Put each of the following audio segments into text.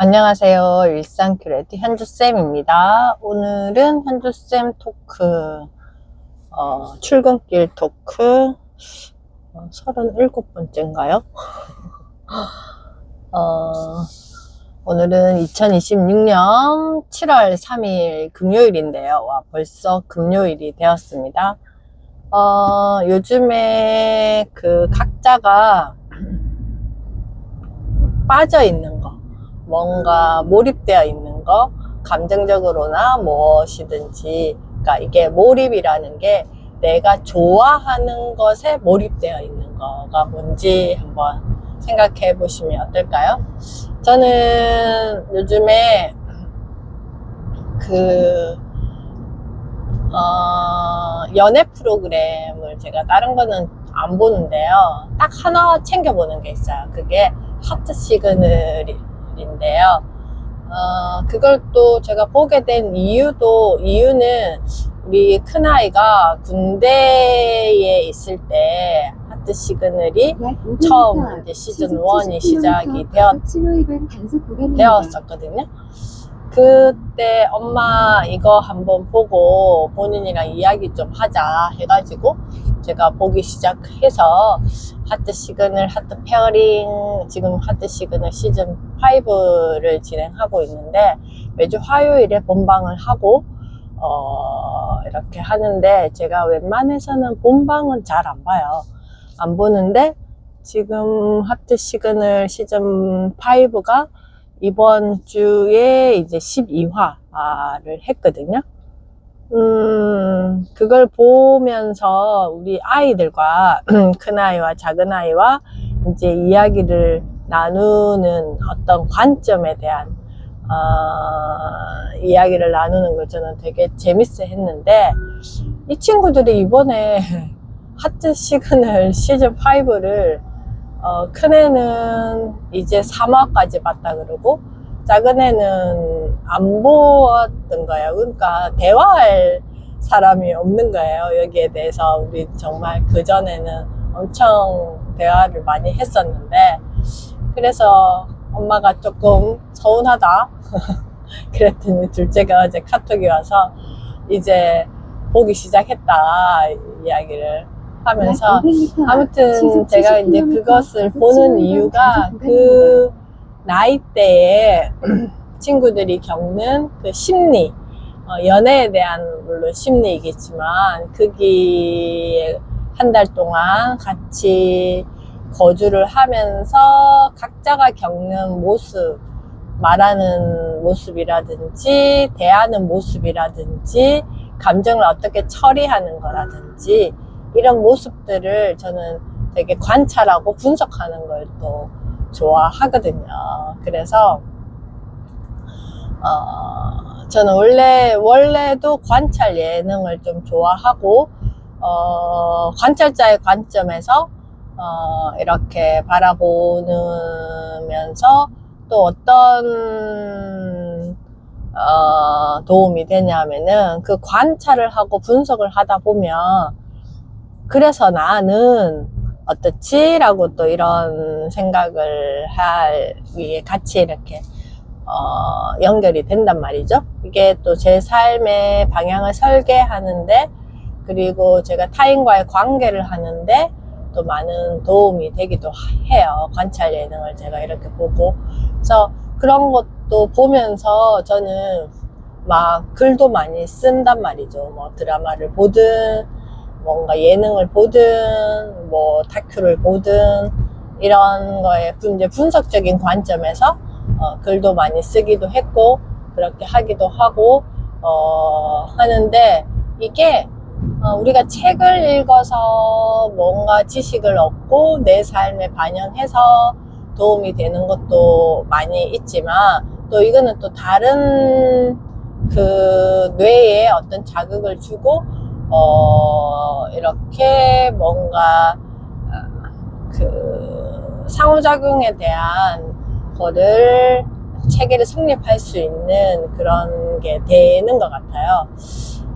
안녕하세요. 일상 큐레이터 현주쌤입니다. 오늘은 현주쌤 토크, 출근길 토크, 37번째인가요? 오늘은 2026년 7월 3일 금요일인데요. 와, 벌써 금요일이 되었습니다. 요즘에 그 각자가 빠져 있는 거, 뭔가 몰입되어 있는 거, 감정적으로나 무엇이든지, 그러니까 이게 몰입이라는 게 내가 좋아하는 것에 몰입되어 있는 거가 뭔지 한번 생각해 보시면 어떨까요? 저는 요즘에 연애 프로그램을 제가 다른 거는 안 보는데요. 딱 하나 챙겨보는 게 있어요. 그게 하트 시그널인데요. 그걸 또 제가 보게 된 이유는 우리 큰아이가 군대에 있을 때 하트 시그널이 처음 이제 시즌 1이 시작이 되었었거든요. 그때 엄마 이거 한번 보고 본인이랑 이야기 좀 하자 해가지고 제가 보기 시작해서 하트 시그널, 하트 페어링, 지금 하트 시그널 시즌 5를 진행하고 있는데 매주 화요일에 본방을 하고 이렇게 하는데 제가 웬만해서는 본방은 잘 안 봐요. 안 보는데 지금 하트 시그널 시즌 5가 이번 주에 이제 12화를 했거든요. 그걸 보면서 우리 아이들과 큰아이와 작은아이와 이제 이야기를 나누는 어떤 관점에 대한 이야기를 나누는 걸 저는 되게 재밌어 했는데 이 친구들이 이번에 하트 시그널 시즌 5를 큰애는 이제 3화까지 봤다 그러고 작은 애는 안 보았던 거예요. 그러니까 대화할 사람이 없는 거예요. 여기에 대해서 우리 정말 그전에는 엄청 대화를 많이 했었는데 그래서 엄마가 조금 서운하다 그랬더니 둘째가 어제 카톡이 와서 이제 보기 시작했다 이야기를 하면서 아무튼 제가 이제 그것을 보는 이유가 그 나이대에 친구들이 겪는 그 심리, 연애에 대한 물론 심리이겠지만 거기에 한 달 동안 같이 거주를 하면서 각자가 겪는 모습, 말하는 모습이라든지 대하는 모습이라든지 감정을 어떻게 처리하는 거라든지 이런 모습들을 저는 되게 관찰하고 분석하는 걸 또 좋아하거든요. 그래서 저는 원래도 관찰 예능을 좀 좋아하고 관찰자의 관점에서 이렇게 바라보면서 또 어떤 도움이 되냐면은 그 관찰을 하고 분석을 하다 보면 그래서 나는 어떻지? 라고 또 이런 생각을 할 위해 같이 이렇게 연결이 된단 말이죠. 이게 또 제 삶의 방향을 설계하는데 그리고 제가 타인과의 관계를 하는데 또 많은 도움이 되기도 해요. 관찰 예능을 제가 이렇게 보고 그래서 그런 것도 보면서 저는 막 글도 많이 쓴단 말이죠. 뭐 드라마를 보든 뭔가 예능을 보든 뭐 다큐를 보든 이런 거에 이제 분석적인 관점에서 글도 많이 쓰기도 했고 그렇게 하기도 하고 하는데 이게 우리가 책을 읽어서 뭔가 지식을 얻고 내 삶에 반영해서 도움이 되는 것도 많이 있지만 또 이거는 또 다른 그 뇌에 어떤 자극을 주고 이렇게 뭔가 그 상호작용에 대한 거를 체계를 성립할 수 있는 그런 게 되는 것 같아요.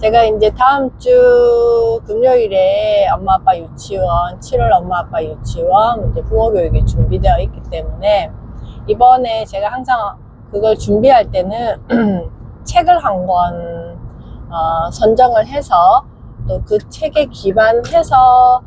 제가 이제 다음 주 금요일에 엄마 아빠 유치원 7월 엄마 아빠 유치원 이제 부모 교육이 준비되어 있기 때문에 이번에 제가 항상 그걸 준비할 때는 책을 한 권 선정을 해서 또 그 책에 기반해서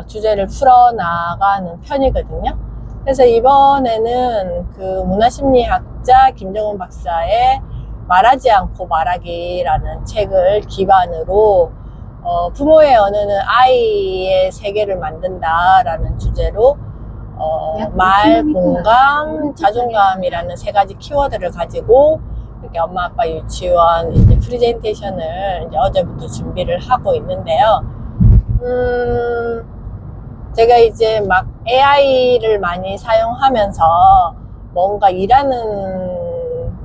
주제를 풀어나가는 편이거든요. 그래서 이번에는 그 문화심리학자 김정훈 박사의 말하지 않고 말하기라는 책을 기반으로 부모의 언어는 아이의 세계를 만든다라는 주제로 말, 공감, 자존감이라는 세 가지 키워드를 가지고 이렇게 엄마, 아빠, 유치원 이제 프레젠테이션을 이제 어제부터 준비를 하고 있는데요. 제가 이제 막 AI를 많이 사용하면서 뭔가 일하는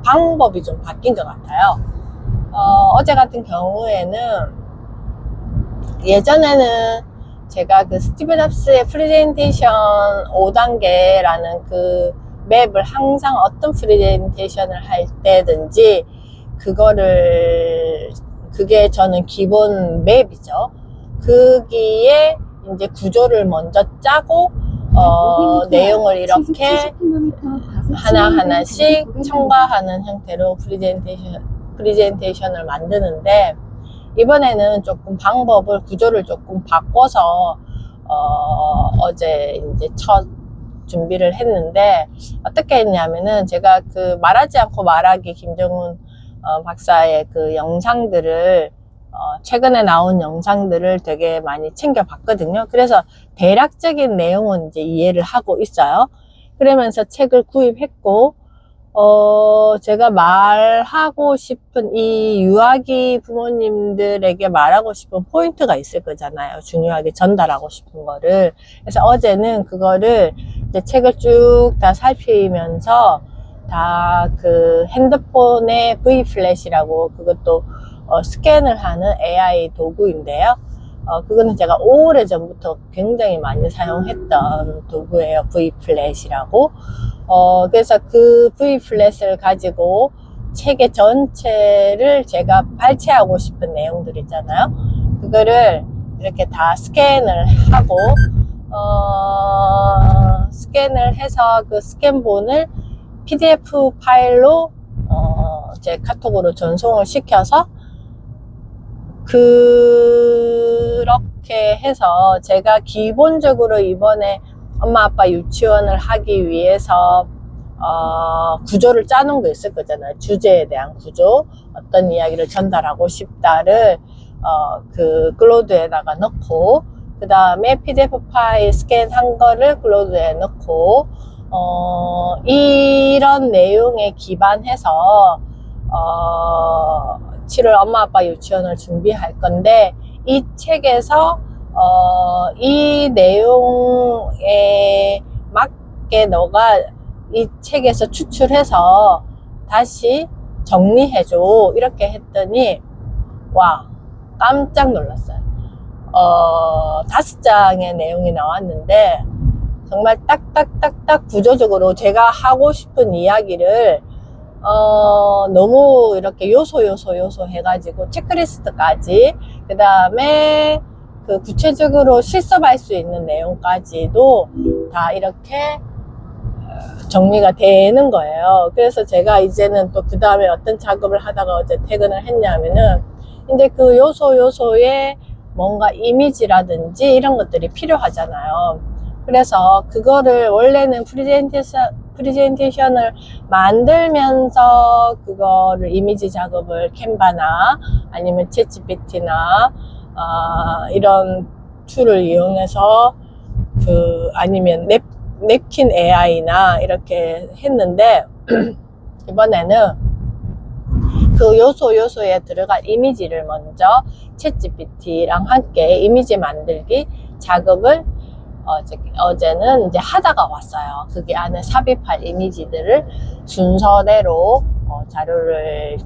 방법이 좀 바뀐 것 같아요. 어제 같은 경우에는 예전에는 제가 그 스티브 잡스의 프레젠테이션 5단계라는 그 맵을 항상 어떤 프레젠테이션을 할 때든지 그게 저는 기본 맵이죠. 거기에 이제 구조를 먼저 짜고 내용을 이렇게 하나하나씩 첨가하는 형태로 프레젠테이션을 만드는데, 이번에는 조금 구조를 조금 바꿔서 어제 이제 첫 준비를 했는데, 어떻게 했냐면은 제가 그 말하지 않고 말하기 김정훈 박사의 그 영상들을 최근에 나온 영상들을 되게 많이 챙겨봤거든요. 그래서 대략적인 내용은 이제 이해를 하고 있어요. 그러면서 책을 구입했고, 제가 말하고 싶은 이 유아기 부모님들에게 말하고 싶은 포인트가 있을 거잖아요. 중요하게 전달하고 싶은 거를. 그래서 어제는 그거를 이제 책을 쭉 다 살피면서 다 그 핸드폰의 V 플래시라고, 그것도 스캔을 하는 AI 도구인데요. 그거는 제가 오래전부터 굉장히 많이 사용했던 도구예요. V 플랫이라고. 그래서 그 V 플랫을 가지고 책의 전체를 제가 발췌하고 싶은 내용들 있잖아요. 그거를 이렇게 다 스캔을 하고, 스캔을 해서 그 스캔본을 PDF 파일로 제 카톡으로 전송을 시켜서, 그렇게 해서 제가 기본적으로 이번에 엄마 아빠 유치원을 하기 위해서 구조를 짜놓은 거 있을 거잖아요. 주제에 대한 구조, 어떤 이야기를 전달하고 싶다를 그 클로드에다가 넣고, 그 다음에 PDF 파일 스캔한 거를 클로드에 넣고, 이런 내용에 기반해서 7월 엄마 아빠 유치원을 준비할 건데, 이 책에서 이 내용에 맞게 너가 이 책에서 추출해서 다시 정리해줘, 이렇게 했더니 와, 깜짝 놀랐어요. 5장의 내용이 나왔는데 정말 딱딱딱딱 구조적으로 제가 하고 싶은 이야기를 너무 이렇게 요소 해가지고 체크리스트까지, 그 다음에 그 구체적으로 실습할 수 있는 내용까지도 다 이렇게 정리가 되는 거예요. 그래서 제가 이제는 또 그 다음에 어떤 작업을 하다가 어제 퇴근을 했냐면은, 이제 그 요소에 뭔가 이미지라든지 이런 것들이 필요하잖아요. 그래서 그거를 원래는 프레젠테이션을 만들면서 그거를 이미지 작업을 캔바나 아니면 챗GPT나 이런 툴을 이용해서 아니면 냅킨 AI나 이렇게 했는데, 이번에는 그 요소에 들어갈 이미지를 먼저 챗GPT랑 함께 이미지 만들기 작업을 어제는 이제 하다가 왔어요. 그게 안에 삽입할 이미지들을 순서대로 자료를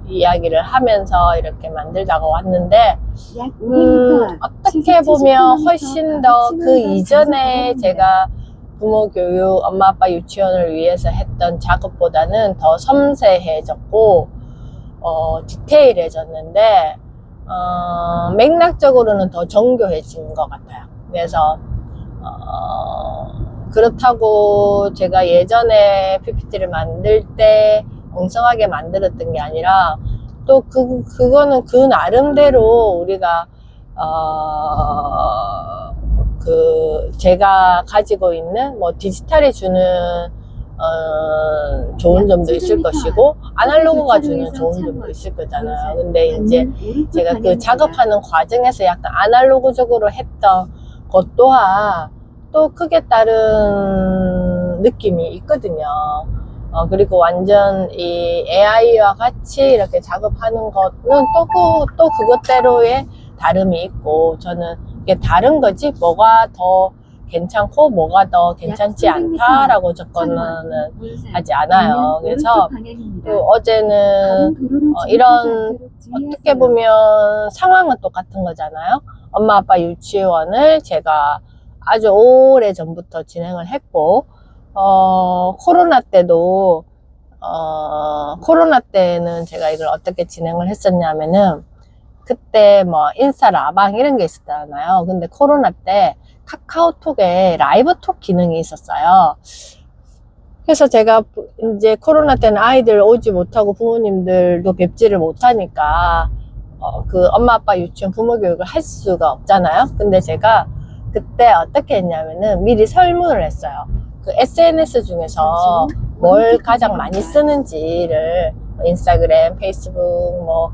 이야기를 하면서 이렇게 만들다가 왔는데, 어떻게 보면 훨씬 더 그 이전에 제가 부모 교육, 엄마 아빠 유치원을 위해서 했던 작업보다는 더 섬세해졌고 디테일해졌는데, 맥락적으로는 더 정교해진 것 같아요. 그래서 그렇다고 제가 예전에 PPT를 만들 때 엉성하게 만들었던 게 아니라 또 그거는 그 나름대로 우리가 제가 가지고 있는 뭐 디지털이 주는 좋은 점도 있을 것이고 아날로그가 주는 좋은 점도 있을 거잖아요. 근데 이제 제가 그 작업하는 과정에서 약간 아날로그적으로 했던 것 또한 또 크게 다른 느낌이 있거든요. 그리고 완전 이 AI와 같이 이렇게 작업하는 것은 또 그것대로의 다름이 있고, 저는 이게 다른 거지 뭐가 더 괜찮고 뭐가 더 괜찮지 않다라고 접근은 하지 않아요. 그래서 또 어제는 이런 어떻게 보면 상황은 똑같은 거잖아요. 엄마 아빠 유치원을 제가 아주 오래 전부터 진행을 했고, 코로나 때도 코로나 때는 제가 이걸 어떻게 진행을 했었냐면은, 그때 뭐 인스타 라방 이런 게 있었잖아요. 근데 코로나 때 카카오톡에 라이브톡 기능이 있었어요. 그래서 제가 이제 코로나 때는 아이들 오지 못하고 부모님들도 뵙지를 못하니까 그 엄마 아빠 유치원 부모 교육을 할 수가 없잖아요. 근데 제가 그때 어떻게 했냐면은 미리 설문을 했어요. 그 SNS 중에서 뭘 가장 많이 쓰는지를, 인스타그램, 페이스북, 뭐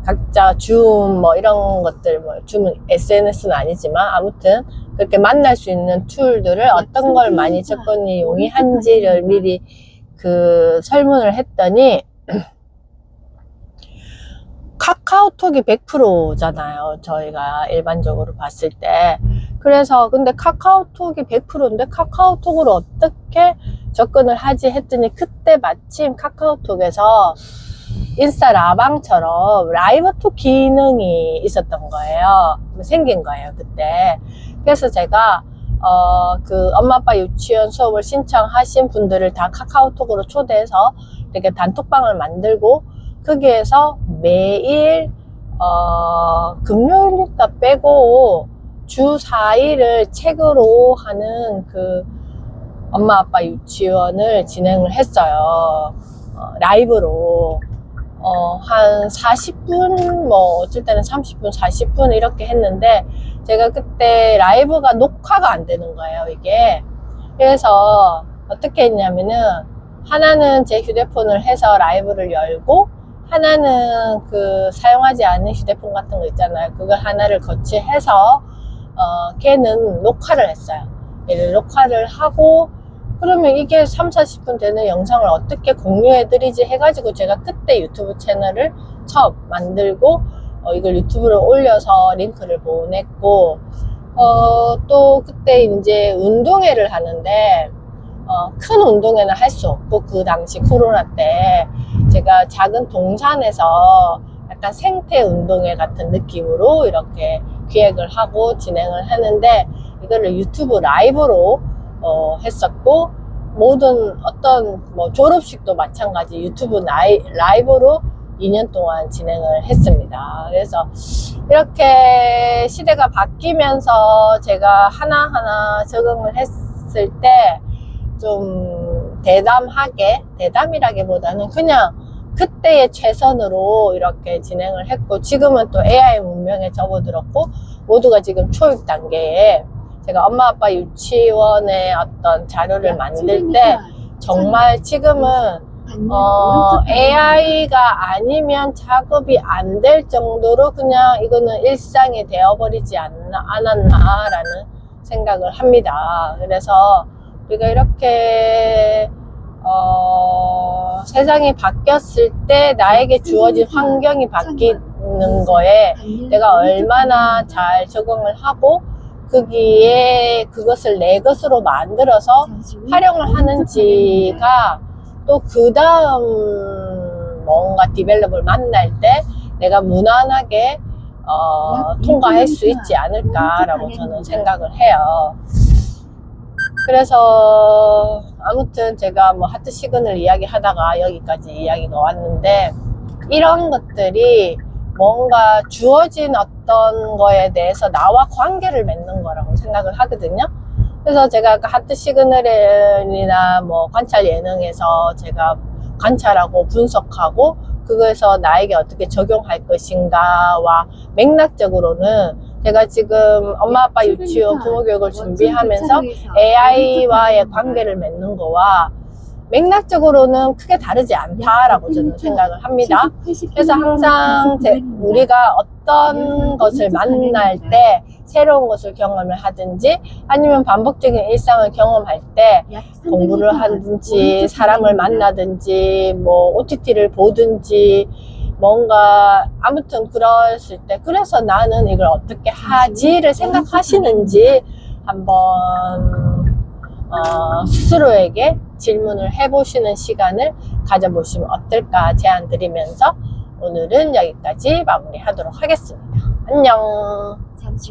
각자 줌 뭐 이런 것들, 뭐 줌은 SNS는 아니지만 아무튼 그렇게 만날 수 있는 툴들을 어떤 걸 많이 접근이 용이한지를 미리 그 설문을 했더니 카카오톡이 100%잖아요. 저희가 일반적으로 봤을 때. 그래서 근데 카카오톡이 100%인데 카카오톡으로 어떻게 접근을 하지 했더니, 그때 마침 카카오톡에서 인스타 라방처럼 라이브톡 기능이 있었던 거예요. 생긴 거예요, 그때. 그래서 제가 그 엄마 아빠 유치원 수업을 신청하신 분들을 다 카카오톡으로 초대해서 이렇게 단톡방을 만들고, 거기에서 매일 금요일이니까 빼고 주 4일을 책으로 하는 그 엄마 아빠 유치원을 진행을 했어요. 라이브로 한 40분, 뭐 어쩔 때는 30분, 40분 이렇게 했는데, 제가 그때 라이브가 녹화가 안 되는 거예요, 이게. 그래서 어떻게 했냐면은, 하나는 제 휴대폰을 해서 라이브를 열고, 하나는 그 사용하지 않은 휴대폰 같은 거 있잖아요. 그걸 하나를 거치해서 걔는 녹화를 했어요. 얘를 녹화를 하고, 그러면 이게 3, 40분 되는 영상을 어떻게 공유해 드리지 해가지고, 제가 그때 유튜브 채널을 처음 만들고 이걸 유튜브로 올려서 링크를 보냈고, 또 그때 이제 운동회를 하는데, 큰 운동회는 할 수 없고, 그 당시 코로나 때 제가 작은 동산에서 약간 생태 운동회 같은 느낌으로 이렇게 기획을 하고 진행을 하는데, 이거를 유튜브 라이브로 했었고, 모든 어떤 뭐 졸업식도 마찬가지 유튜브 라이브로 2년 동안 진행을 했습니다. 그래서 이렇게 시대가 바뀌면서 제가 하나하나 적응을 했을 때 좀 대담이라기보다는 그냥 그때의 최선으로 이렇게 진행을 했고, 지금은 또 AI 문명에 접어들었고, 모두가 지금 초육 단계에, 제가 엄마 아빠 유치원의 어떤 자료를 만들 때 정말 지금은 AI가 아니면 작업이 안 될 정도로 그냥 이거는 일상이 되어버리지 않았나라는 생각을 합니다. 그래서 우리가 이렇게 세상이 바뀌었을 때 나에게 주어진 환경이 바뀌는 거에 내가 얼마나 잘 적응을 하고 거기에 그것을 내 것으로 만들어서 활용을 하는지가 또 그 다음 뭔가 디벨롭을 만날 때 내가 무난하게 통과할 수 있지 않을까라고 저는 생각을 해요. 그래서 아무튼 제가 뭐 하트 시그널 이야기 하다가 여기까지 이야기가 왔는데, 이런 것들이 뭔가 주어진 어떤 거에 대해서 나와 관계를 맺는 거라고 생각을 하거든요. 그래서 제가 아까 하트 시그널이나 뭐 관찰 예능에서 제가 관찰하고 분석하고 그거에서 나에게 어떻게 적용할 것인가와 맥락적으로는 제가 지금 엄마 아빠 유치원 부모 교육을 준비하면서 AI와의 관계를 맺는 거와 맥락적으로는 크게 다르지 않다라고 저는 생각을 합니다. 그래서 항상 우리가 어떤 것을 만날 때 새로운 것을 경험을 하든지 아니면 반복적인 일상을 경험할 때 공부를 하든지 사람을 만나든지 뭐 OTT를 보든지 뭔가 아무튼 그랬을 때 그래서 나는 이걸 어떻게 하지를 생각하시는지 한번 스스로에게 질문을 해보시는 시간을 가져보시면 어떨까 제안 드리면서 오늘은 여기까지 마무리하도록 하겠습니다. 안녕.